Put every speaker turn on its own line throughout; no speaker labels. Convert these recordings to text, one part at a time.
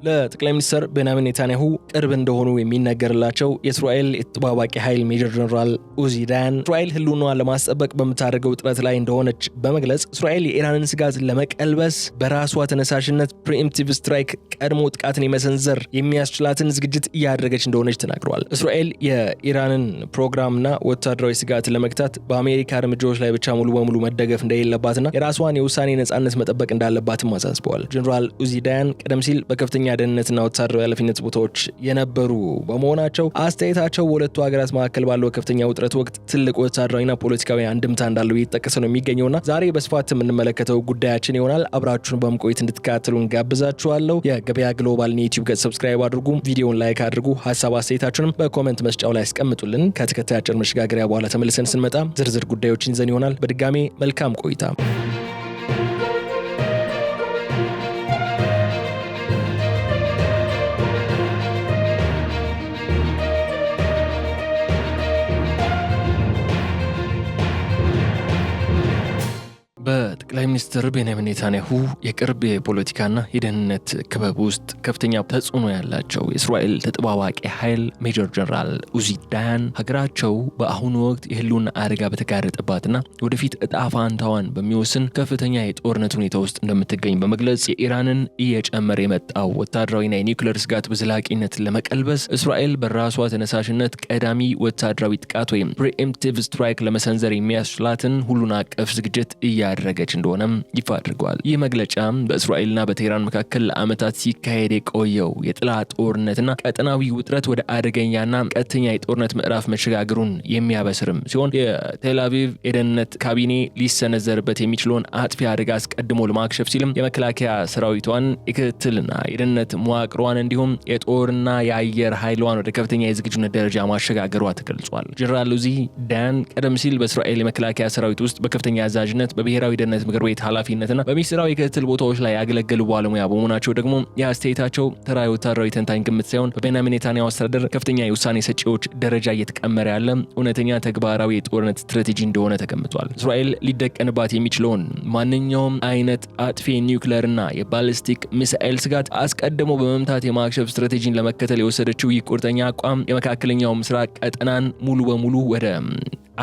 ለጠቅላይ ሚኒስትር ቤንያሚን ኔታንያሁ ቅርብ እንደሆኑ የሚነገርላቸው የእስራኤል የተጠባባቂ ኃይል ሜጀር ጀነራል ኡዚ ዳያን እስራኤል ህልውናዋን ለማስጠበቅ በምታደርገው ጥረት ላይ እንደሆነች በመግለጽ እስራኤል የኢራንን ስጋት ለመቀልበስ በራሷ ተነሳሽነት ፕሪኤምፕቲቭ ስትራይክ ቀድሞ ጥቃትን የመሰንዘር የሚያስችላትን ዝግጅት እያደረገች እንደሆነች ተናግረዋል። እስራኤል የኢራንን ፕሮግራምና ወታደራዊ ስጋት ለመግታት በአሜሪካ እርምጃዎች ላይ ብቻ ሙሉ በሙሉ መደገፍ እንደሌለባትና የራሷን የውሳኔ ነጻነት መጠበቅ እንዳለባትም አሳስበዋል። ጀነራል ኡዚ ዳያን ቀደም ሲል በከፍተኛ ደህንነትና ወታደራዊ ኃላፊነት ቦታዎች የነበሩ በመሆናቸው አስተያየታቸው በሁለቱ ሀገራት መካከል ባለው ከፍተኛ ውጥረት ወቅት ትልቅ ወታደራዊና ፖለቲካዊ አንድምታ እንዳለው እየተጠቀሰ ነው የሚገኘውና ዛሬ በስፋት የምንመለከተው ጉዳያችን ይሆናል። አብራችሁን በመቆየት እንድትከታተሉን ጋብዛችኋለሁ። የገበያ ግሎባልን የዩቲዩብ ገጽ ሰብስክራይብ አድርጉ፣ ቪዲዮውን ላይክ አድርጉ፣ ሀሳብ አስተያየታችሁንም በኮሜንት መስጫው ላይ አስቀምጡልን። ከተከታይ አጭር መሸጋገሪያ በኋላ ተመልሰን ስንመጣ ዝርዝር ጉዳዮችን ይዘን ይሆናል። በድጋሜ መልካም ቆይታ። ጠቅላይ ሚኒስትር ቤንያሚን ኔታንያሁ የቅርብ የፖለቲካና የደህንነት ክበብ ውስጥ ከፍተኛ ተጽዕኖ ያላቸው የእስራኤል ተጠባባቂ ኃይል ሜጀር ጀነራል ኡዚ ዳያን ሀገራቸው በአሁኑ ወቅት የህልውና አደጋ በተጋረጠባትና ወደፊት እጣ ፋንታዋን በሚወስን ከፍተኛ የጦርነት ሁኔታ ውስጥ እንደምትገኝ በመግለጽ የኢራንን እየጨመረ የመጣው ወታደራዊና የኒውክሌር ስጋት በዘላቂነት ለመቀልበስ እስራኤል በራሷ ተነሳሽነት ቀዳሚ ወታደራዊ ጥቃት ወይም ፕሪኤምፕቲቭ ስትራይክ ለመሰንዘር የሚያስችላትን ሁሉን አቀፍ ዝግጅት እያደረገች እንደሆነም ይፋ አድርጓል። ይህ መግለጫ በእስራኤልና በቴህራን መካከል ለዓመታት ሲካሄድ የቆየው የጥላ ጦርነትና ቀጠናዊ ውጥረት ወደ አደገኛና ቀጥተኛ የጦርነት ምዕራፍ መሸጋገሩን የሚያበስርም ሲሆን የቴል አቪቭ የደህንነት ካቢኔ ሊሰነዘርበት የሚችለውን አጥፊ አደጋ አስቀድሞ ለማክሸፍ ሲልም የመከላከያ ሰራዊቷን የክትትልና የደህንነት መዋቅሯን እንዲሁም የጦርና የአየር ኃይሏን ወደ ከፍተኛ የዝግጁነት ደረጃ ማሸጋገሯ ተገልጿል። ጀነራል ኡዚ ዳያን ቀደም ሲል በእስራኤል የመከላከያ ሰራዊት ውስጥ በከፍተኛ አዛዥነት በብሔራዊ ደህንነት ምክር ቤት ኃላፊነትና በሚስጥራዊ ክትትል ቦታዎች ላይ ያገለገሉ ባለሙያ በመሆናቸው ደግሞ የአስተያየታቸው ተራ ወታደራዊ ተንታኝ ግምት ሳይሆን በቤንያሚን ኔታንያሁ አስተዳደር ከፍተኛ የውሳኔ ሰጪዎች ደረጃ እየተቀመረ ያለ እውነተኛ ተግባራዊ የጦርነት ስትራቴጂ እንደሆነ ተገምቷል። እስራኤል ሊደቀንባት የሚችለውን ማንኛውም አይነት አጥፊ ኒውክሌርና የባሊስቲክ ሚሳኤል ስጋት አስቀድሞ በመምታት የማክሸፍ ስትራቴጂን ለመከተል የወሰደችው ይህ ቁርጠኛ አቋም የመካከለኛው ምስራቅ ቀጠናን ሙሉ በሙሉ ወደ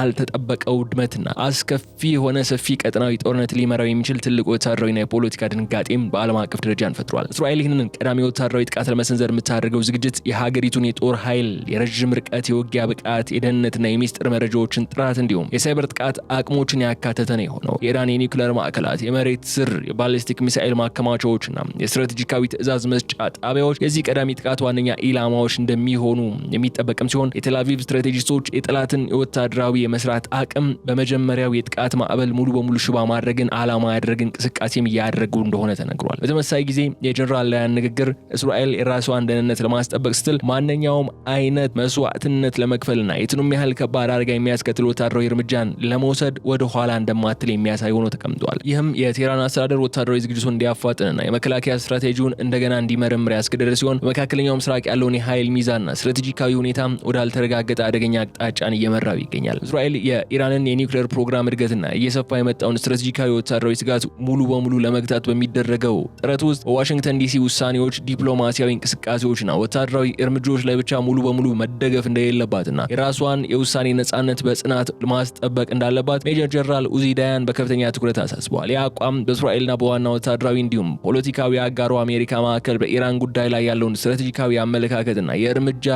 አልተጠበቀው ውድመትና አስከፊ የሆነ ሰፊ ቀጠናዊ ጦርነት ሊመራው የሚችል ትልቅ ወታደራዊና የፖለቲካ ድንጋጤም በዓለም አቀፍ ደረጃን ፈጥሯል። እስራኤል ይህንን ቀዳሚ ወታደራዊ ጥቃት ለመሰንዘር የምታደርገው ዝግጅት የሀገሪቱን የጦር ኃይል የረዥም ርቀት የውጊያ ብቃት፣ የደህንነትና የሚስጥር መረጃዎችን ጥራት እንዲሁም የሳይበር ጥቃት አቅሞችን ያካተተ ነው የሆነው። የኢራን የኒውክሌር ማዕከላት፣ የመሬት ስር የባሊስቲክ ሚሳኤል ማከማቻዎችና የስትራቴጂካዊ ትዕዛዝ መስጫ ጣቢያዎች የዚህ ቀዳሚ ጥቃት ዋነኛ ኢላማዎች እንደሚሆኑ የሚጠበቅም ሲሆን የቴል አቪቭ ስትራቴጂስቶች የጠላትን የወታደራዊ የመስራት አቅም በመጀመሪያው የጥቃት ማዕበል ሙሉ በሙሉ ሽባ ማድረግን ዓላማ ያደረገ እንቅስቃሴም እያደረጉ እንደሆነ ተነግሯል። በተመሳሳይ ጊዜ የጀነራል ዳያን ንግግር እስራኤል የራሷን ደህንነት ለማስጠበቅ ስትል ማንኛውም አይነት መስዋዕትነት ለመክፈልና የቱንም ያህል ከባድ አደጋ የሚያስከትል ወታደራዊ እርምጃን ለመውሰድ ወደ ኋላ እንደማትል የሚያሳይ ሆኖ ተቀምጧል። ይህም የቴህራን አስተዳደር ወታደራዊ ዝግጅቱን እንዲያፋጥንና የመከላከያ ስትራቴጂውን እንደገና እንዲመረምር ያስገደደ ሲሆን በመካከለኛው ምስራቅ ያለውን የኃይል ሚዛንና ስትራቴጂካዊ ሁኔታ ወዳልተረጋገጠ አደገኛ አቅጣጫን እየመራው ይገኛል። እስራኤል የኢራንን የኒውክሌር ፕሮግራም እድገትና እየሰፋ የመጣውን ስትራቴጂካዊ ወታደራዊ ስጋት ሙሉ በሙሉ ለመግታት በሚደረገው ጥረት ውስጥ በዋሽንግተን ዲሲ ውሳኔዎች፣ ዲፕሎማሲያዊ እንቅስቃሴዎችና ወታደራዊ እርምጃዎች ላይ ብቻ ሙሉ በሙሉ መደገፍ እንደሌለባትና የራሷን የውሳኔ ነጻነት በጽናት ማስጠበቅ እንዳለባት ሜጀር ጀነራል ኡዚ ዳያን በከፍተኛ ትኩረት አሳስበዋል። ይህ አቋም በእስራኤልና በዋና ወታደራዊ እንዲሁም ፖለቲካዊ አጋሯ አሜሪካ መካከል በኢራን ጉዳይ ላይ ያለውን ስትራቴጂካዊ አመለካከትና የእርምጃ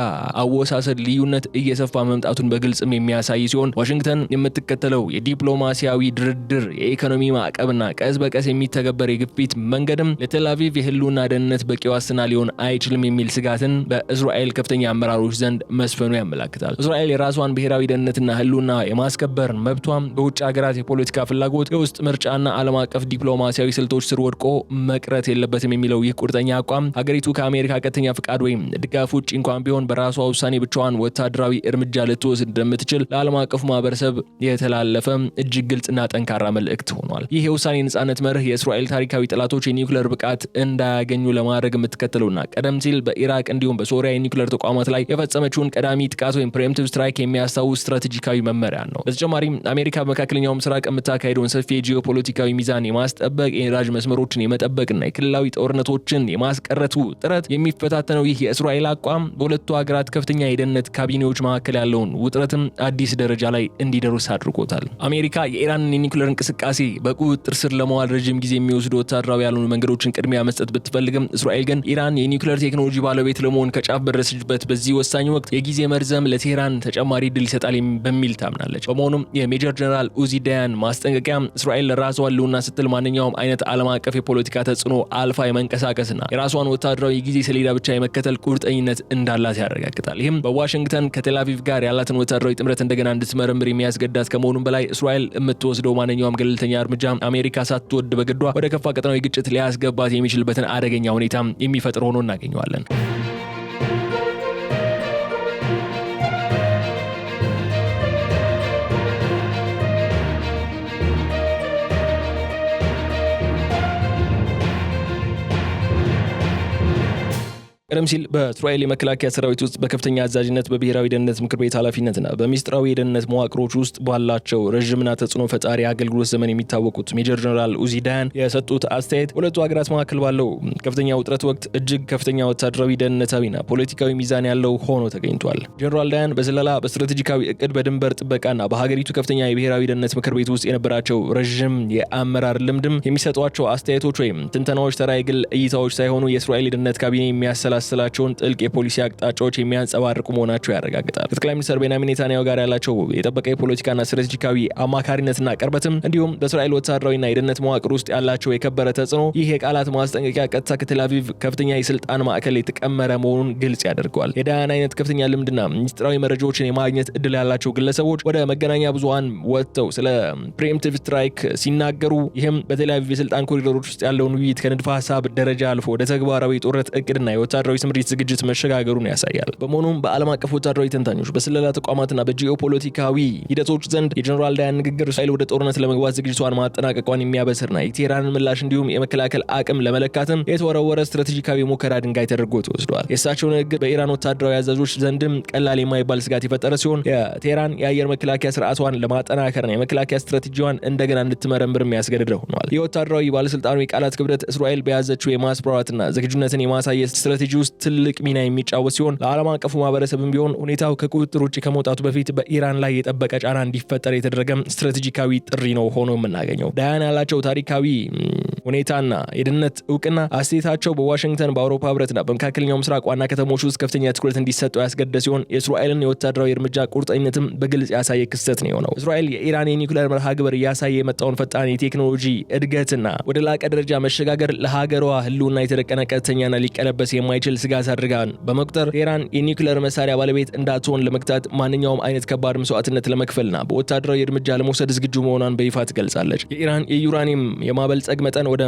አወሳሰድ ልዩነት እየሰፋ መምጣቱን በግልጽም የሚያሳይ ሲሆን ዋሽንግተን የምትከተለው የዲፕሎማሲያዊ ድርድር፣ የኢኮኖሚ ማዕቀብና ቀስ በቀስ የሚተገበር የግፊት መንገድም ለቴል አቪቭ የህልውና ደህንነት በቂ ዋስትና ሊሆን አይችልም የሚል ስጋትን በእስራኤል ከፍተኛ አመራሮች ዘንድ መስፈኑ ያመለክታል። እስራኤል የራሷን ብሔራዊ ደህንነትና ህልውና የማስከበር መብቷም በውጭ ሀገራት የፖለቲካ ፍላጎት፣ የውስጥ ምርጫና ዓለም አቀፍ ዲፕሎማሲያዊ ስልቶች ስር ወድቆ መቅረት የለበትም የሚለው ይህ ቁርጠኛ አቋም ሀገሪቱ ከአሜሪካ ቀጥተኛ ፍቃድ ወይም ድጋፍ ውጭ እንኳን ቢሆን በራሷ ውሳኔ ብቻዋን ወታደራዊ እርምጃ ልትወስድ እንደምትችል ለዓለም አቀፉ አቀፉ ማህበረሰብ የተላለፈ እጅግ ግልጽና ጠንካራ መልእክት ሆኗል። ይህ የውሳኔ ነጻነት መርህ የእስራኤል ታሪካዊ ጠላቶች የኒውክሌር ብቃት እንዳያገኙ ለማድረግ የምትከተሉና ቀደም ሲል በኢራቅ እንዲሁም በሶሪያ የኒውክሌር ተቋማት ላይ የፈጸመችውን ቀዳሚ ጥቃት ወይም ፕሪኤምፕቲቭ ስትራይክ የሚያስታውስ ስትራቴጂካዊ መመሪያ ነው። በተጨማሪም አሜሪካ በመካከለኛው ምስራቅ የምታካሄደውን ሰፊ የጂኦፖለቲካዊ ሚዛን የማስጠበቅ የነዳጅ መስመሮችን የመጠበቅና የክልላዊ ጦርነቶችን የማስቀረቱ ጥረት የሚፈታተነው ይህ የእስራኤል አቋም በሁለቱ ሀገራት ከፍተኛ የደህንነት ካቢኔዎች መካከል ያለውን ውጥረትም አዲስ ደረጃ ላይ እንዲደርስ አድርጎታል። አሜሪካ የኢራንን የኒውክሌር እንቅስቃሴ በቁጥጥር ስር ለማዋል ረጅም ጊዜ የሚወስዱ ወታደራዊ ያልሆኑ መንገዶችን ቅድሚያ መስጠት ብትፈልግም እስራኤል ግን ኢራን የኒውክሌር ቴክኖሎጂ ባለቤት ለመሆን ከጫፍ በደረሰችበት በዚህ ወሳኝ ወቅት የጊዜ መርዘም ለቴህራን ተጨማሪ ድል ይሰጣል በሚል ታምናለች። በመሆኑም የሜጀር ጀነራል ኡዚ ዳያን ማስጠንቀቂያ እስራኤል ለራሷ ህልውና ስትል ማንኛውም አይነት ዓለም አቀፍ የፖለቲካ ተጽዕኖ አልፋ የመንቀሳቀስና የራሷን ወታደራዊ የጊዜ ሰሌዳ ብቻ የመከተል ቁርጠኝነት እንዳላት ያረጋግጣል። ይህም በዋሽንግተን ከቴል አቪቭ ጋር ያላትን ወታደራዊ ጥምረት እንደገና እንድትመረምር የሚያስገዳት ከመሆኑም በላይ እስራኤል የምትወስደው ማንኛውም ገለልተኛ እርምጃ አሜሪካ ሳትወድ በግዷ ወደ ከፋ ቀጠናዊ ግጭት ሊያስገባት የሚችልበትን አደገኛ ሁኔታ የሚፈጥር ሆኖ እናገኘዋለን። ቀደም ሲል በእስራኤል የመከላከያ ሰራዊት ውስጥ በከፍተኛ አዛዥነት በብሔራዊ ደህንነት ምክር ቤት ኃላፊነትና በሚስጥራዊ የደህንነት መዋቅሮች ውስጥ ባላቸው ረዥምና ተጽዕኖ ፈጣሪ አገልግሎት ዘመን የሚታወቁት ሜጀር ጀነራል ኡዚ ዳያን የሰጡት አስተያየት ሁለቱ ሀገራት መካከል ባለው ከፍተኛ ውጥረት ወቅት እጅግ ከፍተኛ ወታደራዊ ደህንነታዊና ፖለቲካዊ ሚዛን ያለው ሆኖ ተገኝቷል። ጀነራል ዳያን በስለላ በስትራቴጂካዊ እቅድ በድንበር ጥበቃና በሀገሪቱ ከፍተኛ የብሔራዊ ደህንነት ምክር ቤት ውስጥ የነበራቸው ረዥም የአመራር ልምድም የሚሰጧቸው አስተያየቶች ወይም ትንተናዎች ተራ የግል እይታዎች ሳይሆኑ የእስራኤል የደህንነት ካቢኔ የሚያሰላስላቸውን ጥልቅ የፖሊሲ አቅጣጫዎች የሚያንጸባርቁ መሆናቸው ያረጋግጣል። ከጠቅላይ ሚኒስትር ቤንያሚን ኔታንያሁ ጋር ያላቸው የጠበቀ የፖለቲካና ስትራቴጂካዊ አማካሪነትና ቅርበትም እንዲሁም በእስራኤል ወታደራዊና የደህንነት መዋቅር ውስጥ ያላቸው የከበረ ተጽዕኖ ይህ የቃላት ማስጠንቀቂያ ቀጥታ ከቴል አቪቭ ከፍተኛ የስልጣን ማዕከል የተቀመረ መሆኑን ግልጽ ያደርገዋል። የዳያን አይነት ከፍተኛ ልምድና ሚስጥራዊ መረጃዎችን የማግኘት እድል ያላቸው ግለሰቦች ወደ መገናኛ ብዙሃን ወጥተው ስለ ፕሪኤምፕቲቭ ስትራይክ ሲናገሩ ይህም በቴል አቪቭ የስልጣን ኮሪዶሮች ውስጥ ያለውን ውይይት ከንድፈ ሀሳብ ደረጃ አልፎ ወደ ተግባራዊ ጦርነት እቅድና የወታደራዊ ስምሪት ዝግጅት መሸጋገሩን ያሳያል። በመሆኑም በዓለም አቀፍ ወታደራዊ ተንታኞች በስለላ ተቋማትና በጂኦፖለቲካዊ ሂደቶች ዘንድ የጀነራል ዳያን ንግግር እስራኤል ወደ ጦርነት ለመግባት ዝግጅቷን ማጠናቀቋን የሚያበስርና የቴህራንን ምላሽ እንዲሁም የመከላከል አቅም ለመለካትም የተወረወረ ስትራቴጂካዊ ሙከራ ድንጋይ ተደርጎ ተወስዷል። የእሳቸው ንግግር በኢራን ወታደራዊ አዛዦች ዘንድም ቀላል የማይባል ስጋት የፈጠረ ሲሆን የቴህራን የአየር መከላከያ ስርዓቷን ለማጠናከርና የመከላከያ ስትራቴጂዋን እንደገና እንድትመረምር የሚያስገድደው ሆኗል። የወታደራዊ ባለስልጣኑ የቃላት ክብደት እስራኤል በያዘችው የማስፈራራትና ዝግጁነትን የማሳየት ስትራቴጂ ውስጥ ትልቅ ሚና የሚጫወት ሲሆን ለዓለም አቀፉ ማህበረሰብም ቢሆን ሁኔታው ከቁጥጥር ውጭ ከመውጣቱ በፊት በኢራን ላይ የጠበቀ ጫና እንዲፈጠር የተደረገ ስትራቴጂካዊ ጥሪ ነው ሆኖ የምናገኘው። ዳያን ያላቸው ታሪካዊ ሁኔታና የደህንነት እውቅና አስተያየታቸው በዋሽንግተን በአውሮፓ ህብረትና በመካከለኛው ምስራቅ ዋና ከተሞች ውስጥ ከፍተኛ ትኩረት እንዲሰጠው ያስገደደ ሲሆን የእስራኤልን የወታደራዊ እርምጃ ቁርጠኝነትም በግልጽ ያሳየ ክስተት ነው የሆነው። እስራኤል የኢራን የኒውክሌር መርሃ ግብር እያሳየ የመጣውን ፈጣን የቴክኖሎጂ እድገትና ወደ ላቀ ደረጃ መሸጋገር ለሀገሯ ህልውና የተደቀነ ቀጥተኛና ሊቀለበስ የማይችል ስጋት አድርጋን በመቁጠር ኢራን የኒውክሌር መሳሪያ ባለቤት እንዳትሆን ለመግታት ማንኛውም አይነት ከባድ መስዋዕትነት ለመክፈልና በወታደራዊ እርምጃ ለመውሰድ ዝግጁ መሆኗን በይፋ ትገልጻለች። የኢራን የዩራኒየም የማበልጸግ መጠን ወደ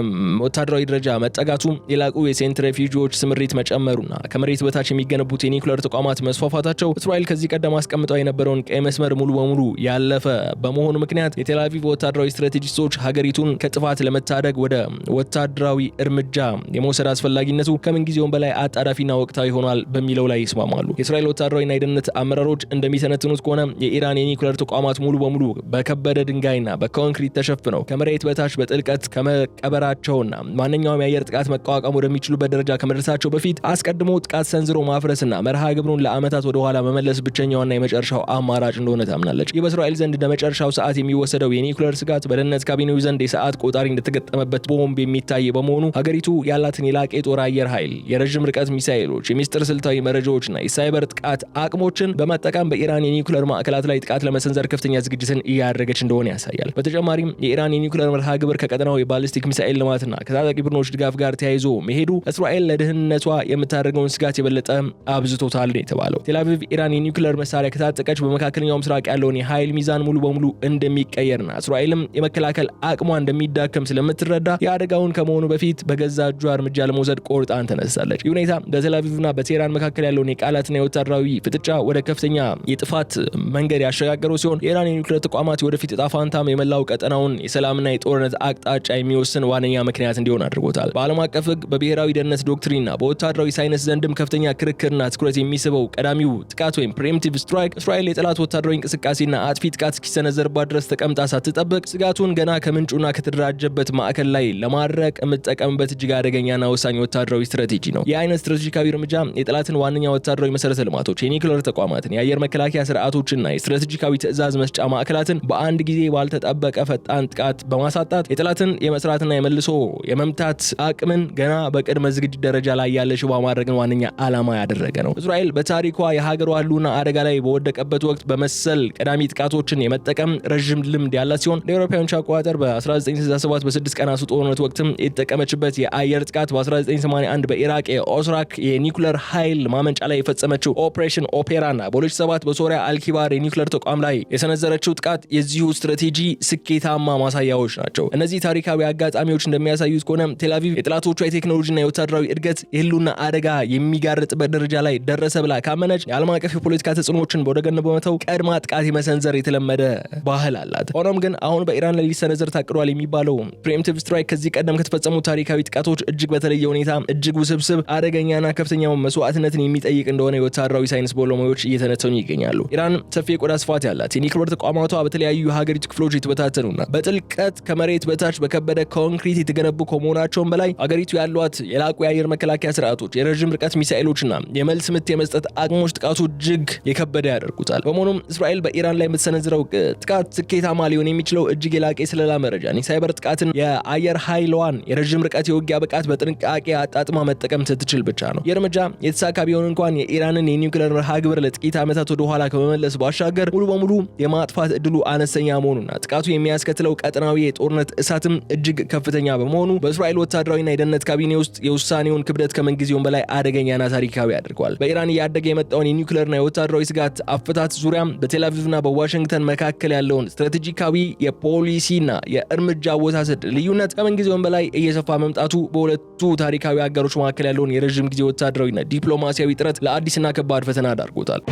ወታደራዊ ደረጃ መጠጋቱ፣ የላቁ የሴንትሪፊውጆች ስምሪት መጨመሩና ከመሬት በታች የሚገነቡት የኒውክሌር ተቋማት መስፋፋታቸው እስራኤል ከዚህ ቀደም አስቀምጠው የነበረውን ቀይ መስመር ሙሉ በሙሉ ያለፈ በመሆኑ ምክንያት የቴል አቪቭ ወታደራዊ ስትራቴጂስቶች ሀገሪቱን ከጥፋት ለመታደግ ወደ ወታደራዊ እርምጃ የመውሰድ አስፈላጊነቱ ከምንጊዜውም በላይ አጣዳፊና ወቅታዊ ሆኗል በሚለው ላይ ይስማማሉ። የእስራኤል ወታደራዊና የደህንነት አመራሮች እንደሚተነትኑት ከሆነ የኢራን የኒውክሌር ተቋማት ሙሉ በሙሉ በከበደ ድንጋይና በኮንክሪት ተሸፍነው ከመሬት በታች በጥልቀት ከመቀበራቸውና ማንኛውም የአየር ጥቃት መቋቋም ወደሚችሉበት ደረጃ ከመድረሳቸው በፊት አስቀድሞ ጥቃት ሰንዝሮ ማፍረስና መርሃ ግብሩን ለዓመታት ወደ ኋላ መመለስ ብቸኛውና የመጨረሻው አማራጭ እንደሆነ ታምናለች። ይህ በእስራኤል ዘንድ እንደ መጨረሻው ሰዓት የሚወሰደው የኒውክሌር ስጋት በደህንነት ካቢኔው ዘንድ የሰዓት ቆጣሪ እንደተገጠመበት ቦምብ የሚታይ በመሆኑ ሀገሪቱ ያላትን የላቀ የጦር አየር ኃይል፣ የረዥም ርቀት ሚሳኤሎች፣ የሚስጥር ስልታዊ መረጃዎችና የሳይበር ጥቃት አቅሞችን በመጠቀም በኢራን የኒውክሌር ማዕከላት ላይ ጥቃት ለመሰንዘር ከፍተኛ ዝግጅትን እያደረገች እንደሆነ ያሳያል። በተጨማሪም የኢራን የኒውክሌር መርሃ ግብር ከቀጠናው የባሊስቲክ ሚሳኤል ልማትና ከታጣቂ ቡድኖች ድጋፍ ጋር ተያይዞ መሄዱ እስራኤል ለደህንነቷ የምታደርገውን ስጋት የበለጠ አብዝቶታል ነው የተባለው። ቴል አቪቭ ኢራን የኒውክሌር መሳሪያ ከታጠቀች በመካከለኛው ምስራቅ ያለውን የኃይል ሚዛን ሙሉ በሙሉ እንደሚቀየርና እስራኤልም የመከላከል አቅሟ እንደሚዳከም ስለምትረዳ የአደጋውን ከመሆኑ በፊት በገዛ እጇ እርምጃ ለመውሰድ ቆርጣን ተነሳለች። ይህ ሁኔታ ሁኔታ በቴል አቪቭና በቴህራን መካከል ያለውን የቃላትና የወታደራዊ ፍጥጫ ወደ ከፍተኛ የጥፋት መንገድ ያሸጋገረው ሲሆን የኢራን የኒውክሌር ተቋማት ወደፊት ዕጣ ፈንታም የመላው ቀጠናውን የሰላምና የጦርነት አቅጣጫ የሚወስን ዋነኛ ምክንያት እንዲሆን አድርጎታል። በዓለም አቀፍ ሕግ በብሔራዊ ደህንነት ዶክትሪንና በወታደራዊ ሳይንስ ዘንድም ከፍተኛ ክርክርና ትኩረት የሚስበው ቀዳሚው ጥቃት ወይም ፕሪኤምፕቲቭ ስትራይክ እስራኤል የጠላት ወታደራዊ እንቅስቃሴና አጥፊ ጥቃት እስኪሰነዘርባት ድረስ ተቀምጣ ሳትጠብቅ ስጋቱን ገና ከምንጩና ከተደራጀበት ማዕከል ላይ ለማድረቅ የምትጠቀምበት እጅግ አደገኛና ወሳኝ ወታደራዊ ስትራቴጂ ነው። ይህ አይነት ስትራቴጂካዊ እርምጃ የጠላትን ዋነኛ ወታደራዊ መሰረተ ልማቶች፣ የኒውክሌር ተቋማትን፣ የአየር መከላከያ ስርዓቶችና የስትራቴጂካዊ ትዕዛዝ መስጫ ማዕከላትን በአንድ ጊዜ ባልተጠበቀ ፈጣን ጥቃት በማሳጣት የጠላትን የመስራትና የመልሶ የመምታት አቅምን ገና በቅድመ ዝግጅት ደረጃ ላይ ያለ ሽባ ማድረግን ዋነኛ ዓላማ ያደረገ ነው። እስራኤል በታሪኳ የሀገሯ ህልውና አደጋ ላይ በወደቀበት ወቅት በመሰል ቀዳሚ ጥቃቶችን የመጠቀም ረዥም ልምድ ያላት ሲሆን ለአውሮፓውያን አቆጣጠር በ1967 በ6 ቀናት ጦርነት ወቅትም የተጠቀመችበት የአየር ጥቃት በ1981 በኢራቅ የኦስራክ የኒውክሌር ኃይል ማመንጫ ላይ የፈጸመችው ኦፕሬሽን ኦፔራና በ2007 በሶሪያ አልኪባር የኒውክሌር ተቋም ላይ የሰነዘረችው ጥቃት የዚሁ ስትራቴጂ ስኬታማ ማሳያዎች ናቸው። እነዚህ ታሪካዊ አጋጣሚዎች እንደሚያሳዩት ከሆነ ቴል አቪቭ የጠላቶቿ የቴክኖሎጂና የወታደራዊ እድገት የህልውና አደጋ የሚጋርጥበት ደረጃ ላይ ደረሰ ብላ ካመነች የዓለም አቀፍ የፖለቲካ ተጽዕኖዎችን ወደገን በመተው ቀድማ ጥቃት የመሰንዘር የተለመደ ባህል አላት። ሆኖም ግን አሁን በኢራን ላይ ሊሰነዘር ታቅዷል የሚባለው ፕሪኤምፕቲቭ ስትራይክ ከዚህ ቀደም ከተፈጸሙ ታሪካዊ ጥቃቶች እጅግ በተለየ ሁኔታ እጅግ ውስብስብ አደገኛና ከፍተኛ መስዋዕትነትን የሚጠይቅ እንደሆነ የወታደራዊ ሳይንስ ባለሙያዎች እየተነተኑ ይገኛሉ። ኢራን ሰፊ የቆዳ ስፋት ያላት የኒውክሌር ተቋማቷ በተለያዩ የሀገሪቱ ክፍሎች የተበታተኑና በጥልቀት ከመሬት በታች በከበደ ኮንክሪት የተገነቡ ከመሆናቸውም በላይ አገሪቱ ያሏት የላቁ የአየር መከላከያ ስርዓቶች፣ የረዥም ርቀት ሚሳኤሎችና የመልስ ምት የመስጠት አቅሞች ጥቃቱ እጅግ የከበደ ያደርጉታል። በመሆኑም እስራኤል በኢራን ላይ የምትሰነዝረው ጥቃት ስኬታማ ሊሆን የሚችለው እጅግ የላቀ የስለላ መረጃን፣ የሳይበር ጥቃትን፣ የአየር ኃይሏን የረዥም ርቀት የውጊያ ብቃት በጥንቃቄ አጣጥማ መጠቀም ስትችል ብቻ ነው። የእርምጃ የተሳካ ቢሆን እንኳን የኢራንን የኒውክሌር መርሃ ግብር ለጥቂት ዓመታት ወደ ኋላ ከመመለስ ባሻገር ሙሉ በሙሉ የማጥፋት እድሉ አነስተኛ መሆኑና ጥቃቱ የሚያስከትለው ቀጠናዊ የጦርነት እሳትም እጅግ ከፍተኛ በመሆኑ በእስራኤል ወታደራዊና የደህንነት ካቢኔ ውስጥ የውሳኔውን ክብደት ከምንጊዜውም በላይ አደገኛና ታሪካዊ አድርጓል። በኢራን እያደገ የመጣውን የኒውክሌርና የወታደራዊ ስጋት አፈታት ዙሪያም በቴል አቪቭና በዋሽንግተን መካከል ያለውን ስትራቴጂካዊ የፖሊሲና የእርምጃ አወሳሰድ ልዩነት ከምንጊዜውም በላይ እየሰፋ መምጣቱ በሁለቱ ታሪካዊ አጋሮች መካከል ያለውን የረዥም ጊዜ ወታደራዊና ዲፕሎማሲያዊ ጥረት ለአዲስና ከባድ ፈተና አዳርጎታል።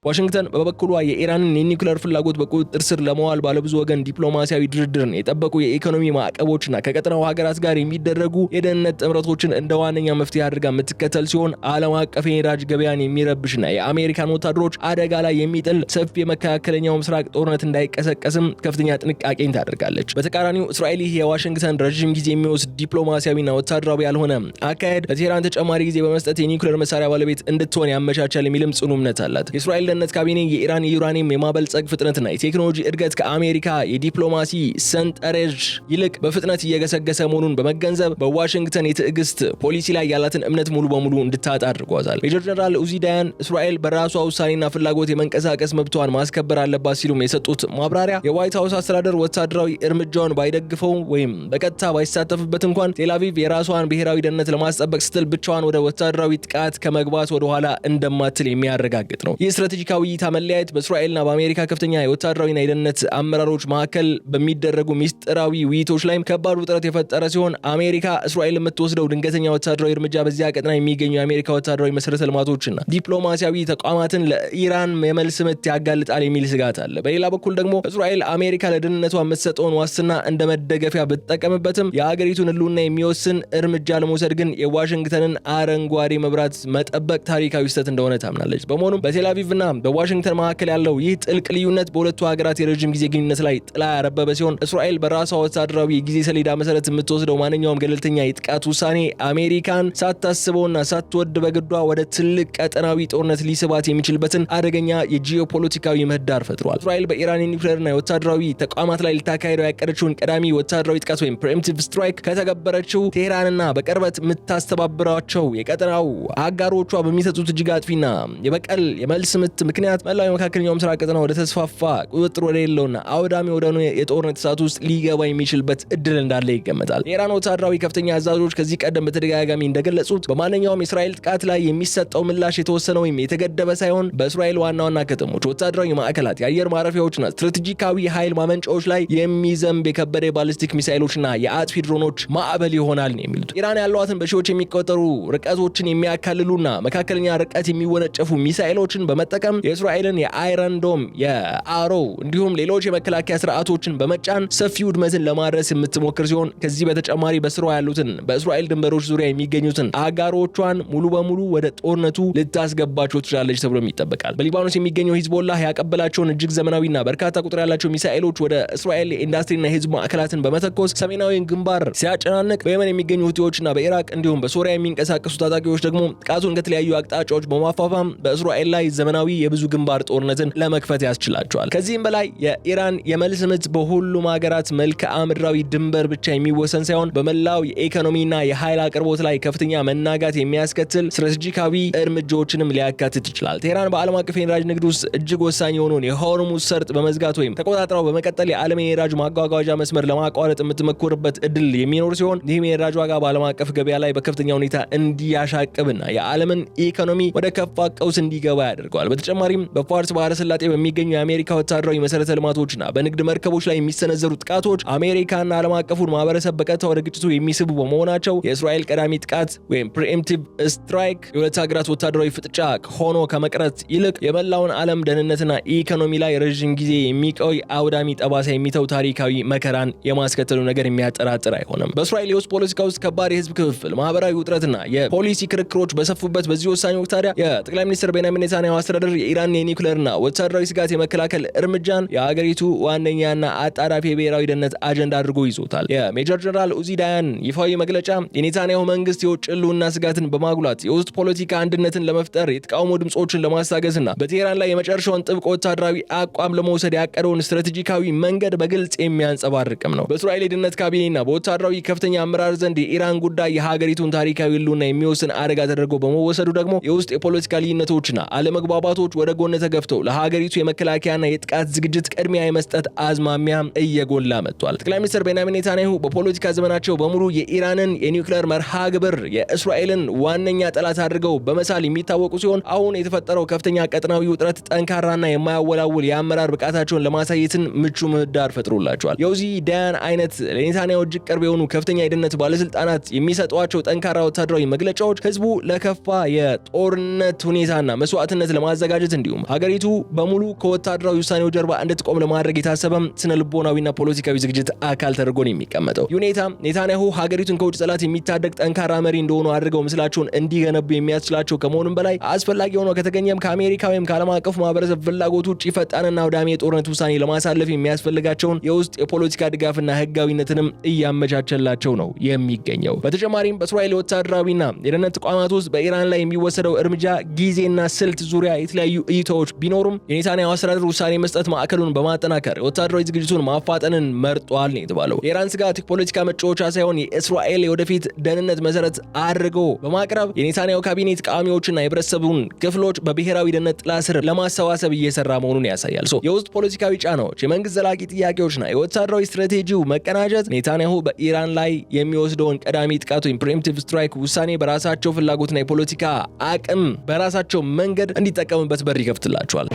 ዋሽንግተን በበኩሏ የኢራንን የኒውክሌር ፍላጎት በቁጥጥር ስር ለማዋል ባለብዙ ወገን ዲፕሎማሲያዊ ድርድርን፣ የጠበቁ የኢኮኖሚ ማዕቀቦችና ከቀጠናው ሀገራት ጋር የሚደረጉ የደህንነት ጥምረቶችን እንደ ዋነኛ መፍትሄ አድርጋ የምትከተል ሲሆን ዓለም አቀፍ የነዳጅ ገበያን የሚረብሽና የአሜሪካን ወታደሮች አደጋ ላይ የሚጥል ሰፊ የመካከለኛው ምስራቅ ጦርነት እንዳይቀሰቀስም ከፍተኛ ጥንቃቄን ታደርጋለች። በተቃራኒው እስራኤል ይህ የዋሽንግተን ረዥም ጊዜ የሚወስድ ዲፕሎማሲያዊና ወታደራዊ ያልሆነ አካሄድ ለቴህራን ተጨማሪ ጊዜ በመስጠት የኒውክሌር መሳሪያ ባለቤት እንድትሆን ያመቻቻል የሚልም ጽኑ እምነት አላት። የእስራኤል ደህንነት ካቢኔ የኢራን የዩራኒየም የማበልጸግ ፍጥነትና የቴክኖሎጂ እድገት ከአሜሪካ የዲፕሎማሲ ሰንጠረዥ ይልቅ በፍጥነት እየገሰገሰ መሆኑን በመገንዘብ በዋሽንግተን የትዕግስት ፖሊሲ ላይ ያላትን እምነት ሙሉ በሙሉ እንድታጣ አድርጓታል። ሜጀር ጀነራል ኡዚ ዳያን እስራኤል በራሷ ውሳኔና ፍላጎት የመንቀሳቀስ መብቷን ማስከበር አለባት ሲሉም የሰጡት ማብራሪያ የዋይት ሃውስ አስተዳደር ወታደራዊ እርምጃውን ባይደግፈው ወይም በቀጥታ ባይሳተፍበት እንኳን ቴል አቪቭ የራሷን ብሔራዊ ደህንነት ለማስጠበቅ ስትል ብቻዋን ወደ ወታደራዊ ጥቃት ከመግባት ወደ ኋላ እንደማትል የሚያረጋግጥ ነው። ይህ ስትራቴጂካዊ እይታ መለያየት በእስራኤልና በአሜሪካ ከፍተኛ የወታደራዊና የደህንነት አመራሮች መካከል በሚደረጉ ሚስጥራዊ ውይይቶች ላይም ከባድ ውጥረት የፈጠረ ሲሆን አሜሪካ እስራኤል የምትወስደው ድንገተኛ ወታደራዊ እርምጃ በዚያ ቀጠና የሚገኙ የአሜሪካ ወታደራዊ መሰረተ ልማቶችና ዲፕሎማሲያዊ ተቋማትን ለኢራን የመልስ ምት ያጋልጣል የሚል ስጋት አለ። በሌላ በኩል ደግሞ እስራኤል አሜሪካ ለደህንነቷ የምትሰጠውን ዋስትና እንደ መደገፊያ ብትጠቀምበትም የሀገሪቱን ህልውና የሚወስን እርምጃ ለመውሰድ ግን የዋሽንግተንን አረንጓዴ መብራት መጠበቅ ታሪካዊ ስህተት እንደሆነ ታምናለች። በመሆኑም በቴል አቪቭና በዋሽንግተን መካከል ያለው ይህ ጥልቅ ልዩነት በሁለቱ ሀገራት የረጅም ጊዜ ግንኙነት ላይ ጥላ ያረበበ ሲሆን እስራኤል በራሷ ወታደራዊ የጊዜ ሰሌዳ መሰረት የምትወስደው ማንኛውም ገለልተኛ የጥቃት ውሳኔ አሜሪካን ሳታስበውና ሳትወድ በግዷ ወደ ትልቅ ቀጠናዊ ጦርነት ሊስባት የሚችልበትን አደገኛ የጂኦፖለቲካዊ ምህዳር ፈጥሯል። እስራኤል በኢራን የኒውክሌርና የወታደራዊ ተቋማት ላይ ልታካሄደው ያቀደችውን ቀዳሚ ወታደራዊ ጥቃት ወይም ፕሪኤምፕቲቭ ስትራይክ ከተገበረችው ቴህራንና በቅርበት የምታስተባብራቸው የቀጠናው አጋሮቿ በሚሰጡት እጅግ አጥፊና የበቀል የመልስ ምት ምክንያት መላው የመካከለኛው ምስራቅ ቀጠና ወደ ተስፋፋ ቁጥጥር ወደሌለውና አውዳሚ ወደሆነ የጦርነት እሳት ውስጥ ሊገባ የሚችልበት እድል እንዳለ ይገመታል። የኢራን ወታደራዊ ከፍተኛ አዛዦች ከዚህ ቀደም በተደጋጋሚ እንደገለጹት በማንኛውም የእስራኤል ጥቃት ላይ የሚሰጠው ምላሽ የተወሰነ ወይም የተገደበ ሳይሆን በእስራኤል ዋና ዋና ከተሞች፣ ወታደራዊ ማዕከላት፣ የአየር ማረፊያዎችና ስትራቴጂካዊ ኃይል ማመንጫዎች ላይ የሚዘንብ የከበደ የባሊስቲክ ሚሳኤሎችና የአጥፊ ድሮኖች ማዕበል ይሆናል ነው የሚሉት። ኢራን ያሏትን በሺዎች የሚቆጠሩ ርቀቶችን የሚያካልሉና መካከለኛ ርቀት የሚወነጨፉ ሚሳኤሎችን በመጠቀም የእስራኤልን የአይረን ዶም፣ የአሮ እንዲሁም ሌሎች የመከላከያ ስርዓቶችን በመጫን ሰፊ ውድመትን ለማድረስ የምትሞክር ሲሆን ከዚህ በተጨማሪ በስሯ ያሉትን በእስራኤል ድንበሮች ዙሪያ የሚገኙትን አጋሮቿን ሙሉ በሙሉ ወደ ጦርነቱ ልታስገባቸው ትችላለች ተብሎ ይጠበቃል። በሊባኖስ የሚገኘው ሂዝቦላህ ያቀበላቸውን እጅግ ዘመናዊና በርካታ ቁጥር ያላቸው ሚሳኤሎች ወደ እስራኤል የኢንዱስትሪና የህዝብ ማዕከላትን በመተኮስ ሰሜናዊን ግንባር ሲያጨናንቅ፣ በየመን የሚገኙ ሁቲዎችና በኢራቅ እንዲሁም በሶሪያ የሚንቀሳቀሱ ታጣቂዎች ደግሞ ጥቃቱን ከተለያዩ አቅጣጫዎች በማፋፋም በእስራኤል ላይ ዘመናዊ የብዙ ግንባር ጦርነትን ለመክፈት ያስችላቸዋል። ከዚህም በላይ የኢራን የመልስ ምት በሁሉም ሀገራት መልክዓ ምድራዊ ድንበር ብቻ የሚወሰን ሳይሆን በመላው የኢኮኖሚና የኃይል አቅርቦት ላይ ከፍተኛ መናጋት የሚያስከትል ስትራቴጂካዊ እርምጃዎችንም ሊያካትት ይችላል። ቴህራን በዓለም አቀፍ የነዳጅ ንግድ ውስጥ እጅግ ወሳኝ የሆነውን የሆርሙዝ ሰርጥ በመዝጋት ወይም ተቆጣጥረው በመቀጠል የዓለም የነዳጅ ማጓጓዣ መስመር ለማቋረጥ የምትመክርበት እድል የሚኖር ሲሆን ይህም የነዳጅ ዋጋ በዓለም አቀፍ ገበያ ላይ በከፍተኛ ሁኔታ እንዲያሻቅብና የዓለምን ኢኮኖሚ ወደ ከፋ ቀውስ እንዲገባ ያደርገዋል። በተጨማሪም በፋርስ ባህረ ሰላጤ በሚገኙ የአሜሪካ ወታደራዊ መሰረተ ልማቶችና በንግድ መርከቦች ላይ የሚሰነዘሩ ጥቃቶች አሜሪካና ዓለም አቀፉን ማህበረሰብ በቀጥታ ወደ ግጭቱ የሚስቡ በመሆናቸው የእስራኤል ቀዳሚ ጥቃት ወይም ፕሪኤምፕቲቭ ስትራይክ የሁለት ሀገራት ወታደራዊ ፍጥጫ ሆኖ ከመቅረት ይልቅ የመላውን ዓለም ደህንነትና ኢኮኖሚ ላይ ረዥም ጊዜ የሚቆይ አውዳሚ ጠባሳ የሚተው ታሪካዊ መከራን የማስከተሉ ነገር የሚያጠራጥር አይሆንም። በእስራኤል የውስጥ ፖለቲካ ውስጥ ከባድ የህዝብ ክፍፍል፣ ማህበራዊ ውጥረትና የፖሊሲ ክርክሮች በሰፉበት በዚህ ወሳኝ ወቅት ታዲያ የጠቅላይ ሚኒስትር ቤንያሚን ኔታንያሁ አስተዳደር የኢራን የኒውክሌርና ወታደራዊ ስጋት የመከላከል እርምጃን የሀገሪቱ ዋነኛና አጣዳፊ የብሔራዊ ደህንነት አጀንዳ አድርጎ ይዞታል። የሜጀር ጀነራል ኡዚ ዳያን ይፋዊ መግለጫ የኔታንያሁ መንግስት የውጭ ህልውና ስጋትን በማጉላት የውስጥ ፖለቲካ አንድነትን ለመፍጠር የተቃውሞ ድምጾችን ለማስታገስና በቴህራን ላይ የመጨረሻውን ጥብቅ ወታደራዊ አቋም ለመውሰድ ያቀደውን ስትራቴጂካዊ መንገድ በግልጽ የሚያንጸባርቅም ነው። በእስራኤል የደህንነት ካቢኔና በወታደራዊ ከፍተኛ አመራር ዘንድ የኢራን ጉዳይ የሀገሪቱን ታሪካዊ ህልውና የሚወስን አደጋ ተደርጎ በመወሰዱ ደግሞ የውስጥ የፖለቲካ ልዩነቶችና አለመግባባቶች ወደ ጎን ተገፍተው ለሀገሪቱ የመከላከያና የጥቃት ዝግጅት ቅድሚያ የመስጠት አዝማሚያ እየጎላ መጥቷል። ጠቅላይ ሚኒስትር ቤንያሚን ኔታንያሁ በፖለቲካ ዘመናቸው በሙሉ የኢራንን የኒውክሌር መርሃ ግብር የእስራኤልን ዋነኛ ጠላት አድርገው በመሳል የሚታወቁ ሲሆን አሁን የተፈጠረው ከፍተኛ ቀጠናዊ ውጥረት ጠንካራና የማያወላውል የአመራር ብቃታቸውን ለማሳየትን ምቹ ምህዳር ፈጥሮላቸዋል። የኡዚ ዳያን አይነት ለኔታንያሁ እጅግ ቅርብ የሆኑ ከፍተኛ የደህንነት ባለስልጣናት የሚሰጧቸው ጠንካራ ወታደራዊ መግለጫዎች ህዝቡ ለከፋ የጦርነት ሁኔታና መስዋዕትነት ለማዘጋጀት እንዲሁም ሀገሪቱ በሙሉ ከወታደራዊ ውሳኔው ጀርባ እንድትቆም ለማድረግ የታሰበም ስነ ልቦናዊና ፖለቲካዊ ዝግጅት አካል ተደርጎ ነው የሚቀመጠው። ይህ ሁኔታ ኔታንያሁ ሀገሪቱን ከውጭ ጠላት የሚታደግ ጠንካራ መሪ እንደሆኑ አድርገው ምስላቸውን እንዲገነቡ የሚያስችላቸው ከመሆኑም በላይ አስፈላጊ ሆኖ ከተገኘም ከአሜሪካ ወይም ከዓለም አቀፉ ማህበረሰብ ፍላጎት ውጭ ፈጣንና አውዳሚ የጦርነት ውሳኔ ለማሳለፍ የሚያስፈልጋቸውን የውስጥ የፖለቲካ ድጋፍና ህጋዊነትንም እያመቻቸላቸው ነው የሚገኘው። በተጨማሪም በእስራኤል ወታደራዊና የደህንነት ተቋማት ውስጥ በኢራን ላይ የሚወሰደው እርምጃ ጊዜና ስልት ዙሪያ የተለያዩ እይታዎች ቢኖሩም የኔታንያሁ አስተዳደር ውሳኔ መስጠት ማዕከሉን በማጠናከር ወታደራዊ ዝግጅቱን ማፋጠንን መርጧል ነው የተባለው። የኢራን ስጋት ፖለቲካ መጫወቻ ሳይሆን የእስራኤል የወደፊት ደህንነት መሰረት አድርገው በማቅረብ የኔታንያሁ ካቢኔ ተቃዋሚዎችና የህብረተሰቡን ክፍሎች በብሔራዊ ደህንነት ጥላ ስር ለማሰባሰብ እየሰራ መሆኑን ያሳያል። የውስጥ ፖለቲካዊ ጫናዎች፣ የመንግስት ዘላቂ ጥያቄዎችና የወታደራዊ ስትራቴጂው መቀናጀት ኔታንያሁ በኢራን ላይ የሚወስደውን ቀዳሚ ጥቃት ወይም ፕሪኤምፕቲቭ ስትራይክ ውሳኔ በራሳቸው ፍላጎትና የፖለቲካ አቅም በራሳቸው መንገድ እንዲጠቀሙበት በር ይከፍትላቸዋል።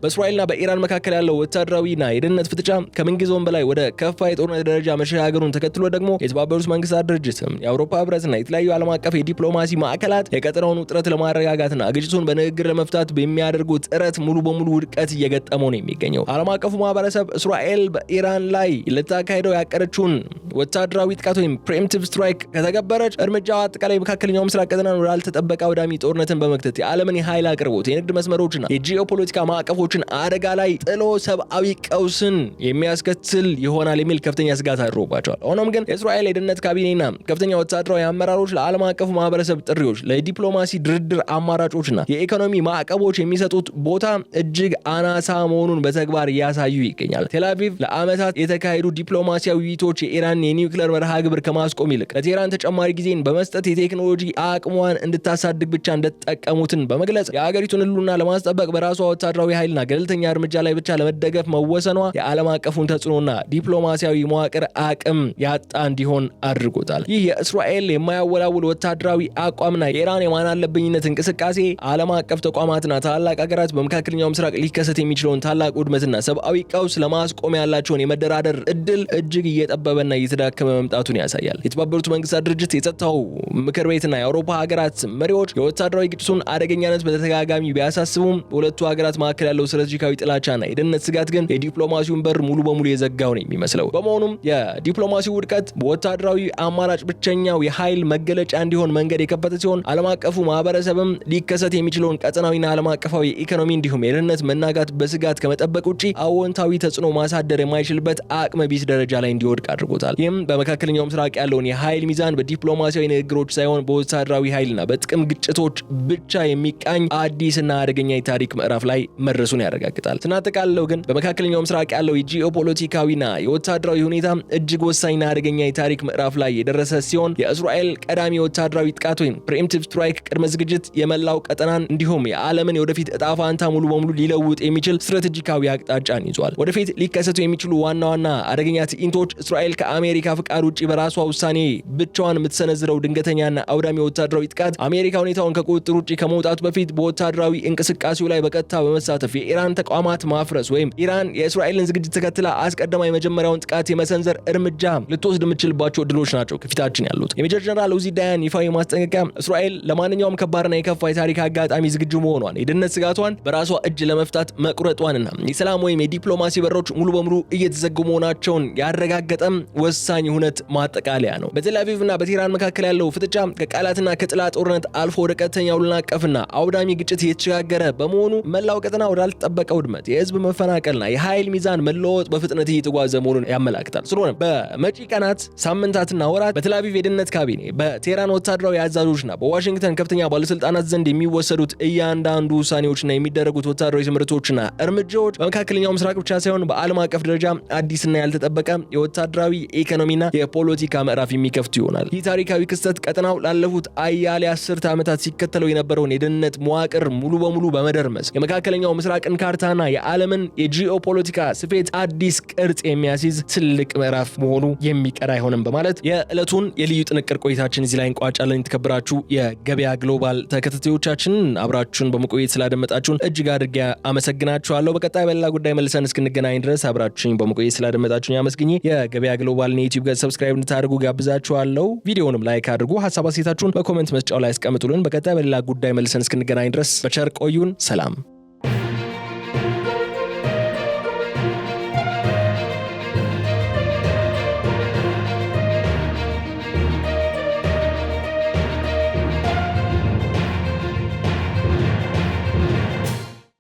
በእስራኤልና በኢራን መካከል ያለው ወታደራዊና የደህንነት ፍጥጫ ከምንጊዜውም በላይ ወደ ከፋ የጦርነት ደረጃ መሸጋገሩን ተከትሎ ደግሞ የተባበሩት መንግስታት ድርጅትም የአውሮፓ ህብረትና የተለያዩ ዓለም አቀፍ የዲፕሎማሲ ማዕከላት የቀጠናውን ውጥረት ለማረጋጋትና ግጭቱን በንግግር ለመፍታት በሚያደርጉት ጥረት ሙሉ በሙሉ ውድቀት እየገጠመው ነው የሚገኘው። ዓለም አቀፉ ማህበረሰብ እስራኤል በኢራን ላይ ልታካሄደው ያቀደችውን ወታደራዊ ጥቃት ወይም ፕሪኤምፕቲቭ ስትራይክ ከተገበረች እርምጃው አጠቃላይ መካከለኛው ምስራቅ ቀጠናን ወዳልተጠበቀ አውዳሚ ጦርነትን በመክተት የዓለምን የኃይል አቅርቦት፣ የንግድ መስመሮችና የጂኦፖለቲካ ማዕቀፎች ሀገሮችን አደጋ ላይ ጥሎ ሰብአዊ ቀውስን የሚያስከትል ይሆናል የሚል ከፍተኛ ስጋት አድሮባቸዋል። ሆኖም ግን የእስራኤል የደህንነት ካቢኔና ከፍተኛ ወታደራዊ አመራሮች ለዓለም አቀፉ ማህበረሰብ ጥሪዎች፣ ለዲፕሎማሲ ድርድር አማራጮችና የኢኮኖሚ ማዕቀቦች የሚሰጡት ቦታ እጅግ አናሳ መሆኑን በተግባር እያሳዩ ይገኛል። ቴልአቪቭ ለዓመታት የተካሄዱ ዲፕሎማሲያዊ ውይይቶች የኢራን የኒውክሌር መርሃ ግብር ከማስቆም ይልቅ ለቴህራን ተጨማሪ ጊዜን በመስጠት የቴክኖሎጂ አቅሟን እንድታሳድግ ብቻ እንደተጠቀሙትን በመግለጽ የአገሪቱን ህልውና ለማስጠበቅ በራሷ ወታደራዊ ኃይልና ገለልተኛ እርምጃ ላይ ብቻ ለመደገፍ መወሰኗ የዓለም አቀፉን ተጽዕኖና ዲፕሎማሲያዊ መዋቅር አቅም ያጣ እንዲሆን አድርጎታል። ይህ የእስራኤል የማያወላውል ወታደራዊ አቋምና የኢራን የማናለብኝነት እንቅስቃሴ ዓለም አቀፍ ተቋማትና ታላቅ ሀገራት በመካከለኛው ምስራቅ ሊከሰት የሚችለውን ታላቅ ውድመትና ሰብአዊ ቀውስ ለማስቆም ያላቸውን የመደራደር እድል እጅግ እየጠበበና እየተዳከመ መምጣቱን ያሳያል። የተባበሩት መንግስታት ድርጅት የጸጥታው ምክር ቤትና የአውሮፓ ሀገራት መሪዎች የወታደራዊ ግጭቱን አደገኛነት በተደጋጋሚ ቢያሳስቡም በሁለቱ ሀገራት መካከል ያለው ስትራቴጂካዊ ጥላቻና የደህንነት ስጋት ግን የዲፕሎማሲውን በር ሙሉ በሙሉ የዘጋው ነው የሚመስለው። በመሆኑም የዲፕሎማሲው ውድቀት በወታደራዊ አማራጭ ብቸኛው የኃይል መገለጫ እንዲሆን መንገድ የከፈተ ሲሆን ዓለም አቀፉ ማህበረሰብም ሊከሰት የሚችለውን ቀጠናዊና ዓለም አቀፋዊ ኢኮኖሚ እንዲሁም የደህንነት መናጋት በስጋት ከመጠበቅ ውጪ አዎንታዊ ተጽዕኖ ማሳደር የማይችልበት አቅመ ቢስ ደረጃ ላይ እንዲወድቅ አድርጎታል። ይህም በመካከለኛው ምስራቅ ያለውን የኃይል ሚዛን በዲፕሎማሲያዊ ንግግሮች ሳይሆን በወታደራዊ ኃይልና በጥቅም ግጭቶች ብቻ የሚቃኝ አዲስና አደገኛ የታሪክ ምዕራፍ ላይ መድረሱን ያረጋግጣል። ስናጠቃልለው ግን በመካከለኛው ምስራቅ ያለው የጂኦፖለቲካዊና የወታደራዊ ሁኔታ እጅግ ወሳኝና አደገኛ የታሪክ ምዕራፍ ላይ የደረሰ ሲሆን የእስራኤል ቀዳሚ ወታደራዊ ጥቃት ወይም ፕሪኤምፕቲቭ ስትራይክ ቅድመ ዝግጅት የመላው ቀጠናን እንዲሁም የዓለምን የወደፊት እጣ ፋንታ ሙሉ በሙሉ ሊለውጥ የሚችል ስትራቴጂካዊ አቅጣጫን ይዟል። ወደፊት ሊከሰቱ የሚችሉ ዋና ዋና አደገኛ ትዕይንቶች እስራኤል ከአሜሪካ ፍቃድ ውጪ በራሷ ውሳኔ ብቻዋን የምትሰነዝረው ድንገተኛና አውዳሚ ወታደራዊ ጥቃት፣ አሜሪካ ሁኔታውን ከቁጥጥር ውጪ ከመውጣቱ በፊት በወታደራዊ እንቅስቃሴው ላይ በቀጥታ በመሳተፍ የኢራን ተቋማት ማፍረስ ወይም ኢራን የእስራኤልን ዝግጅት ተከትላ አስቀድማ የመጀመሪያውን ጥቃት የመሰንዘር እርምጃ ልትወስድ የምትችልባቸው እድሎች ናቸው ከፊታችን ያሉት። የሜጀር ጀነራል ኡዚ ዳያን ይፋዊ ማስጠንቀቂያ እስራኤል ለማንኛውም ከባድና የከፋ የታሪክ አጋጣሚ ዝግጁ መሆኗን፣ የደህንነት ስጋቷን በራሷ እጅ ለመፍታት መቁረጧንና የሰላም ወይም የዲፕሎማሲ በሮች ሙሉ በሙሉ እየተዘጉ መሆናቸውን ያረጋገጠም ወሳኝ ሁነት ማጠቃለያ ነው። በቴልአቪቭና በቴህራን መካከል ያለው ፍጥጫ ከቃላትና ከጥላ ጦርነት አልፎ ወደ ቀጥተኛ ሁሉን አቀፍና አውዳሚ ግጭት የተሸጋገረ በመሆኑ መላው ቀጠና ወዳልተጠበቀ ውድመት፣ የህዝብ መፈናቀልና የኃይል ሚዛን መለወጥ በፍጥነት እየተጓዘ መሆኑን ያመላክታል። ስለሆነ በመጪ ቀናት፣ ሳምንታትና ወራት በቴልአቪቭ የደህንነት ካቢኔ፣ በቴህራን ወታደራዊ አዛዦችና በዋሽንግተን ከፍተኛ ባለስልጣናት ዘንድ የሚወሰዱት እያንዳንዱ ውሳኔዎችና የሚደረጉት ወታደራዊ ትምህርቶችና እርምጃዎች በመካከለኛው ምስራቅ ብቻ ሳይሆን በዓለም አቀፍ ደረጃ አዲስና ያልተጠበቀ የወታደራዊ ኢኮኖሚና የፖለቲካ ምዕራፍ የሚከፍቱ ይሆናል። ይህ ታሪካዊ ክስተት ቀጠናው ላለፉት አያሌ አስርተ ዓመታት ሲከተለው የነበረውን የደህንነት መዋቅር ሙሉ በሙሉ በመደርመስ የመካከለኛው ምስራቅን ካርታና የዓለምን የጂኦፖለቲካ ስፌት አዲስ ቅርጽ የሚያስይዝ ትልቅ ምዕራፍ መሆኑ የሚቀር አይሆንም በማለት የዕለቱን የልዩ ጥንቅር ቆይታችን እዚህ ላይ እንቋጫለን። የተከበራችሁ የገበያ ግሎባል ተከታታዮቻችን አብራችሁን በመቆየት ስላደመጣችሁን እጅግ አድርጌ አመሰግናችኋለሁ። በቀጣይ በሌላ ጉዳይ መልሰን እስክንገናኝ ድረስ አብራችሁን በመቆየት ስላደመጣችሁን ያመስግኝ። የገበያ ግሎባልን የዩቲዩብ ገጽ ሰብስክራይብ እንድታደርጉ ጋብዛችኋለሁ። ቪዲዮውንም ላይክ አድርጉ። ሐሳብ አስተያየታችሁን በኮሜንት መስጫው ላይ አስቀምጡልን። በቀጣይ በሌላ ጉዳይ መልሰን እስክንገናኝ ድረስ በቸር ቆዩን። ሰላም።